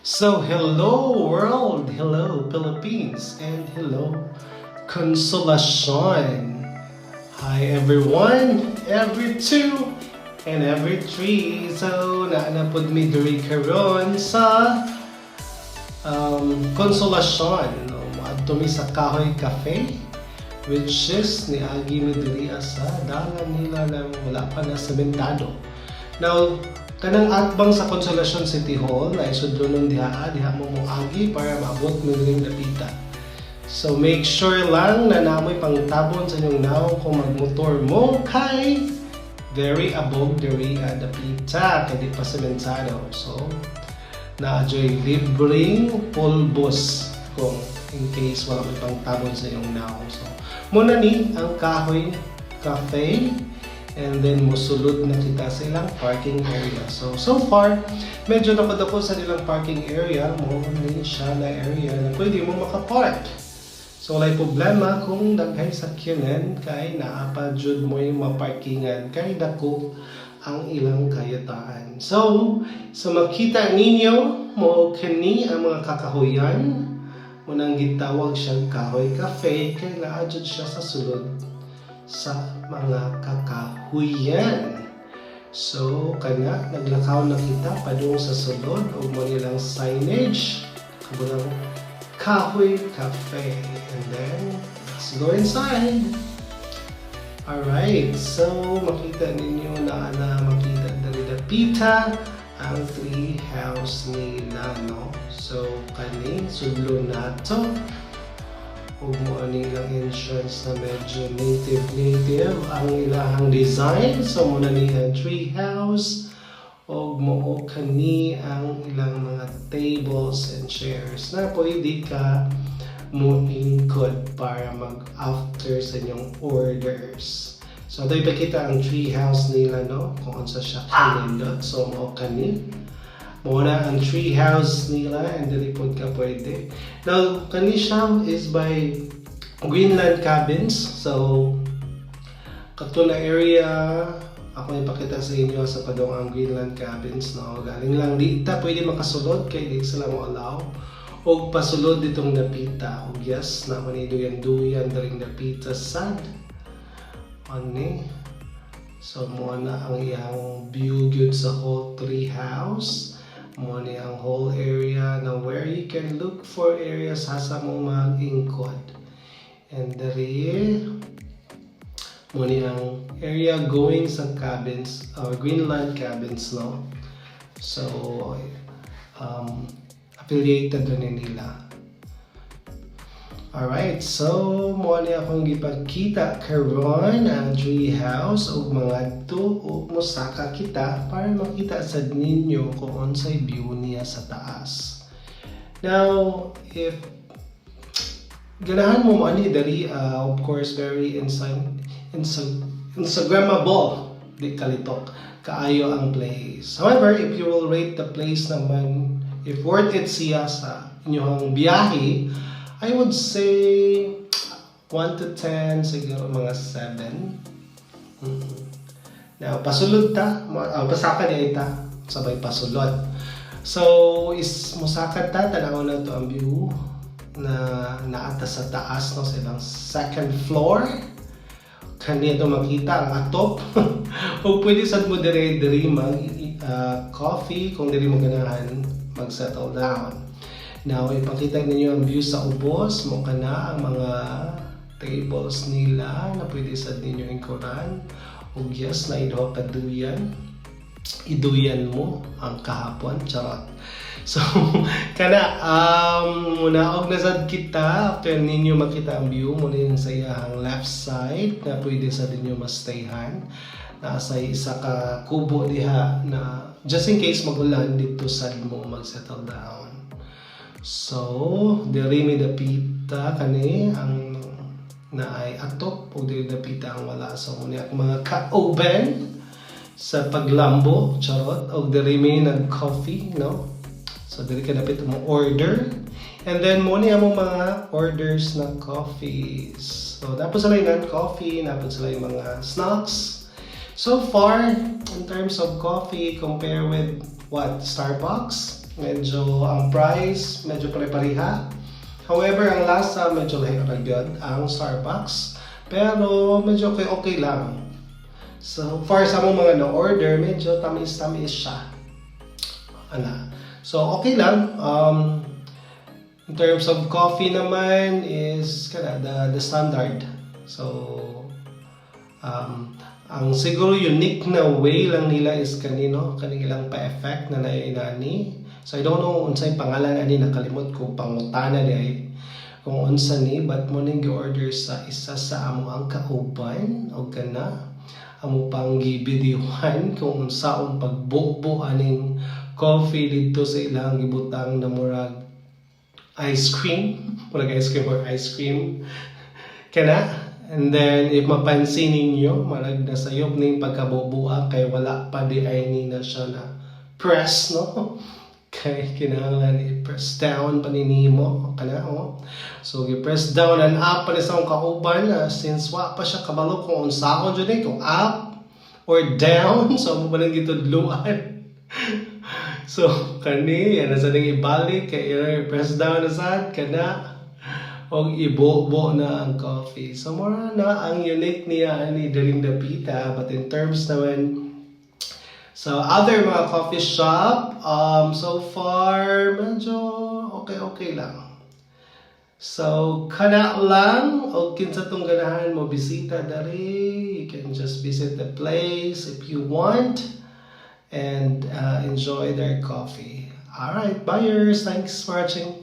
So, hello world, hello Philippines, and hello Consolacion. Hi everyone, every two and every three. So, naanapod mi diri karon sa Consolacion. No? Maadto mi sa Kahoy Cafe, which is niagi mi diri sa dalan nila ng wala pa na sementado. Now, kanang atbang sa Consolacion City Hall na isudlon diha mo agi para maabot mo ring dapita. So make sure lang na namoy pangtabon sa inyong naw kung magmotor mo kay very above diri dapita kay di pa sementado. So na-joy libreng pulbos kung in case wala may pangtabon sa inyong naw. So muna ni ang Kahoy Cafe. And then musulod na kita sa ilang parking area. So far, medyo napadako sa ilang parking area. Mo ni siya na area na pwede mo makapark. So walay problema kung daghay sakyanan kay naapa jud mo yung maparkingan kay dako ang ilang kayataan. So makita ninyo mo kani ang mga kakahuyan. Munang gitawag siyang Kahoy Cafe kay naa jud siya sa sulod sa mga kakahuyan. So, kana naglakaw na kita padung sa sulod o mo nilang signage kabulang Kahoy Cafe. And then, let's go inside. Alright, so makita ninyo na makita dali dapita ang tree house nila, no? So, kani sudlo nato ug mo nilang entrance na medyo native ang ilahang design. So muna nilang tree house ug mo kani ang ilang mga tables and chairs na pwede ka mo ingkod para mag after sa inyong orders. So ito ipakita ang tree house nila, no, kung unsa siya kanindot. So mo kani muna ang tree house nila and dilipod ka pwede. Now, kani siya is by Greenland Cabins. So, kato na area, ako ipakita sa inyo sa padong ang Greenland Cabins. No? Galing lang dita, pwede makasulod kay di sila mo allow. O pasulod ditong dapita. O yes, na maniduyan-duyan daring dapita sad. Ani. So, muna ang iyang view gyud sa whole tree house. Muna ang whole area na where you can look for areas hasa mo mag-ingkod. And dari muna ang area going sa cabins, Greenland Cabins, no? So, affiliated rin nila. Alright, so muna akong gipagkita karon ang tree house ug mga to ug mosaka kita para makita sad ninyo kung unsay view niya sa taas. Now, if ganahan mo ani dali, of course very Instagrammable, di kalitok kaayo ang place. However, if you will rate the place naman, if worth it siya sa inyong biyahe, I would say 1 to 10, siguro mga 7. Now, pasulod ta, pasaka niya ita, sabay pasulod. So, musakad ta, tanaw na to ang view na naata sa taas, no, sa ilang second floor. Kanito makita ang atop. O pwede sad mo diri mag coffee kung diri mo ganahan mag-settle down. Now, ipakita ninyo ang view sa ubos, mo kana ang mga tables nila na pwede sa ninyo ingkuran. O yes, na iduha ka duyan. Iduyan mo ang kahapon, charot. So, kana, muna og nasad kita, after ninyo makita ang view, muna yung sa iyang left side na pwede sa ninyo mastayhan. Nasa isa ka kubo diha na just in case magulan dito sad mo mag-settle down. So, diri mi dapita kani ang naay atop o diri dapita ang wala. So, muna ang mga ka-open sa paglambo, charot, o diri mi nag-coffee, no? So, diri ka dapit mo order. And then, muna ang mga orders na coffees. So, tapos sila yung coffee, tapos sila yung mga snacks. So far, in terms of coffee, compare with what? Starbucks? Medyo ang price, medyo pare-pareha. However, ang lasa medyo lahi ragyod ang Starbucks. Pero medyo okay lang. So, for sa mga na-order, medyo tamis-tamis siya. So, okay lang. In terms of coffee naman is the standard. So, ang siguro unique na way lang nila is kanilang pa-effect na nai-nani. So, I don't know unsay pangalan ani, nakalimot ko, pangutana di kung unsa ni, but mo ning gi-order sa isa sa amo ang kauban o kana amo pang gibidiwan kung unsaon pagbubo aning coffee dito sa ilang gibutang na murag ice cream or ice cream kana. And then if mapansin ninyo marag nasayop ning pagkabubuha kay wala pa di ay ni na siya na press, no? Kay kinahanglan i-press down pa ninimo kana so i-press down and up pa sa kauban since wa pa siya kabalo kung unsaon jud kung up or down, so mo ba nang gitudluan. So kani yan sa ding ibalik kay i-press down na sad kana og ibo-bo na ang coffee. So mura na ang unique niya ani Daring Dapita, but in terms naman so other mga coffee shop, so far medyo okay lang. So kana lang og kinsa tong ganahan mo bisita diri, you can just visit the place if you want and enjoy their coffee. All right, buyers, thanks for watching.